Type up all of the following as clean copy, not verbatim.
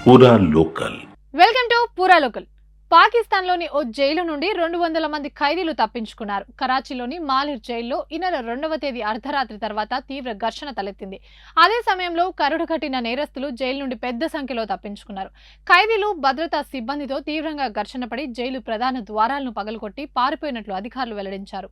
పూరా local. Welcome to పూరా local. పాకిస్తాన్లోని ఓ జైలు నుండి 200 మంది ఖైదీలు తప్పించుకున్నారు. కరాచీలోని మాలిర్ జైల్లో ఈ నెల 2వ తేదీ అర్ధరాత్రి తర్వాత తీవ్ర ఘర్షణ తలెత్తింది. అదే సమయంలో కరుడు కట్టిన నేరస్తులు జైలు నుండి పెద్ద సంఖ్యలో తప్పించుకున్నారు. ఖైదీలు భద్రతా సిబ్బందితో తీవ్రంగా ఘర్షణ పడి జైలు ప్రధాన ద్వారాలను పగలగొట్టి పారిపోయినట్లు అధికారులు వెల్లడించారు.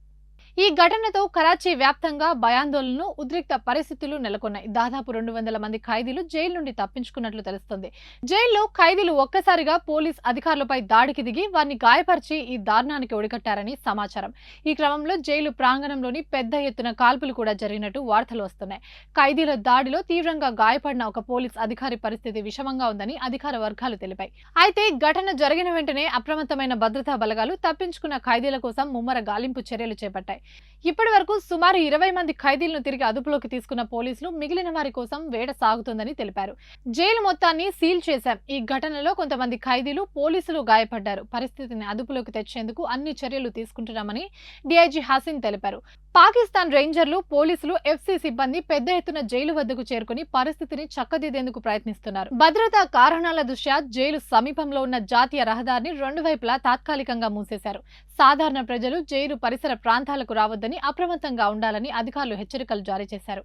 ఈ ఘటనతో కరాచీ వ్యాప్తంగా భయాందోళనలు, ఉద్రిక్త పరిస్థితులు నెలకొన్నాయి. దాదాపు 200 మంది ఖైదీలు జైలు నుండి తప్పించుకున్నట్లు తెలుస్తోంది. జైల్లో ఖైదీలు ఒక్కసారిగా పోలీస్ అధికారులపై దాడికి దిగి వారిని గాయపరిచి ఈ దారుణానికి ఒడిగట్టారని సమాచారం. ఈ క్రమంలో జైలు ప్రాంగణంలోని పెద్ద ఎత్తున కాల్పులు కూడా జరిగినట్టు వార్తలు వస్తున్నాయి. ఖైదీల దాడిలో తీవ్రంగా గాయపడిన ఒక పోలీస్ అధికారి పరిస్థితి విషమంగా ఉందని అధికార వర్గాలు తెలిపాయి. అయితే ఘటన జరిగిన వెంటనే అప్రమత్తమైన భద్రతా బలగాలు తప్పించుకున్న ఖైదీల కోసం ముమ్మర గాలింపు చర్యలు చేపట్టాయి. ఇప్పటి వరకు సుమారు 20 మంది ఖైదీలను తిరిగి అదుపులోకి తీసుకున్న పోలీసులు మిగిలిన వారి కోసం వేట సాగుతోందని తెలిపారు. జైలు మొత్తాన్ని సీల్ చేశాం. ఈ ఘటనలో కొంతమంది ఖైదీలు, పోలీసులు గాయపడ్డారు. పరిస్థితిని అదుపులోకి తెచ్చేందుకు అన్ని చర్యలు తీసుకుంటున్నామని డీఐజీ హసీన్ తెలిపారు. పాకిస్తాన్ రేంజర్లు, పోలీసులు, ఎఫ్సీ సిబ్బంది పెద్ద ఎత్తున జైలు వద్దకు చేరుకుని పరిస్థితిని చక్కదిద్దేందుకు ప్రయత్నిస్తున్నారు. భద్రతా కారణాల దృష్ట్యా జైలు సమీపంలో ఉన్న జాతీయ రహదారిని రెండు వైపులా తాత్కాలికంగా మూసేశారు. సాధారణ ప్రజలు జైలు పరిసర ప్రాంతాలకు రావద్దని, అప్రమత్తంగా ఉండాలని అధికారులు హెచ్చరికలు జారీ చేశారు.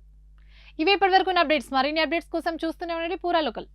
ఇవే ఇప్పటివరకు అప్డేట్స్. మరిన్ని అప్డేట్స్ కోసం చూస్తూనే ఉండండి పూరా లోకల్.